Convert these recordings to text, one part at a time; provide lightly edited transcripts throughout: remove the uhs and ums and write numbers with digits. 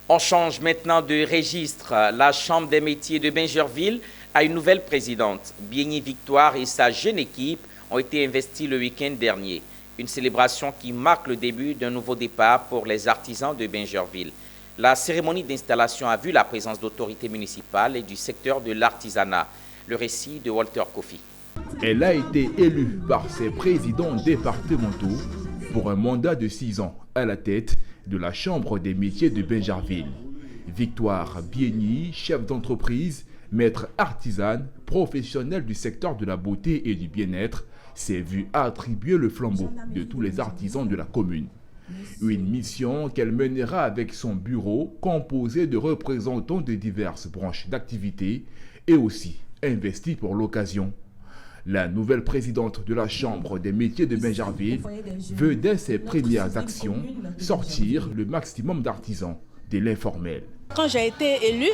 On change maintenant de registre. La Chambre des métiers de Bingerville a une nouvelle présidente. Bienni Victoire et sa jeune équipe ont été investis le week-end dernier. Une célébration qui marque le début d'un nouveau départ pour les artisans de Bingerville. La cérémonie d'installation a vu la présence d'autorités municipales et du secteur de l'artisanat. Le récit de Walter Kofi. Elle a été élue par ses présidents départementaux pour un mandat de 6 ans à la tête de la Chambre des métiers de Bingerville. Victoire Bienni, chef d'entreprise, maître artisane, professionnelle du secteur de la beauté et du bien-être, s'est vue attribuer le flambeau de tous les artisans de la commune. Une mission qu'elle mènera avec son bureau composé de représentants de diverses branches d'activité et aussi investis pour l'occasion. La nouvelle présidente de la Chambre des métiers de Bingerville veut dès ses premières actions sortir le maximum d'artisans de l'informel. Quand j'ai été élue,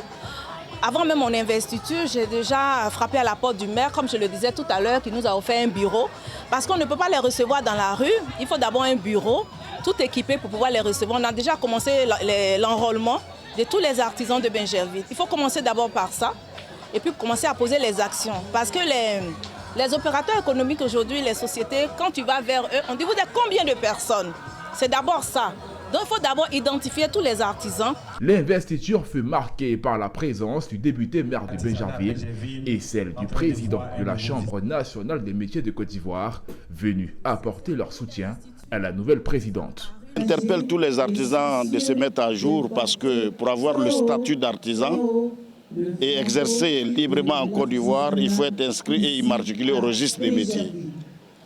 avant même mon investiture, j'ai déjà frappé à la porte du maire, comme je le disais tout à l'heure, qui nous a offert un bureau. Parce qu'on ne peut pas les recevoir dans la rue, il faut d'abord un bureau, tout équipé pour pouvoir les recevoir. On a déjà commencé l'enrôlement de tous les artisans de Bingerville. Il faut commencer d'abord par ça, et puis commencer à poser les actions. Parce que les opérateurs économiques aujourd'hui, les sociétés, quand tu vas vers eux, on dit vous êtes combien de personnes? C'est d'abord ça. Donc il faut d'abord identifier tous les artisans. L'investiture fut marquée par la présence du député maire de Bingerville et celle du président de la Chambre nationale des métiers de Côte d'Ivoire, venus apporter leur soutien à la nouvelle présidente. J'interpelle tous les artisans de se mettre à jour parce que pour avoir le statut d'artisan et exercer librement en Côte d'Ivoire, il faut être inscrit et immatriculé au registre des métiers.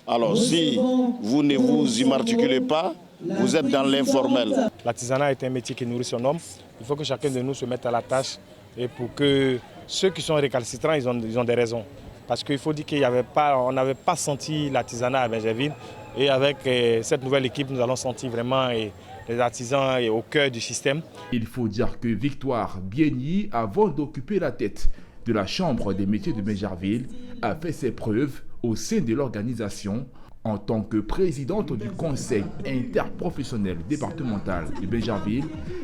Alors si vous ne vous immatriculez pas, vous êtes dans l'informel. L'artisanat est un métier qui nourrit son homme. Il faut que chacun de nous se mette à la tâche et pour que ceux qui sont récalcitrants, ils ont des raisons. Parce qu'il faut dire qu'on n'avait pas senti l'artisanat à Bingerville. Et avec cette nouvelle équipe, nous allons sentir vraiment les artisans au cœur du système. Il faut dire que Victoire Bienni, avant d'occuper la tête de la Chambre des métiers de Bingerville, a fait ses preuves au sein de l'organisation en tant que présidente du Conseil interprofessionnel départemental de Bingerville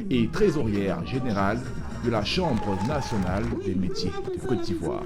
et trésorière générale de la Chambre nationale des métiers de Côte d'Ivoire.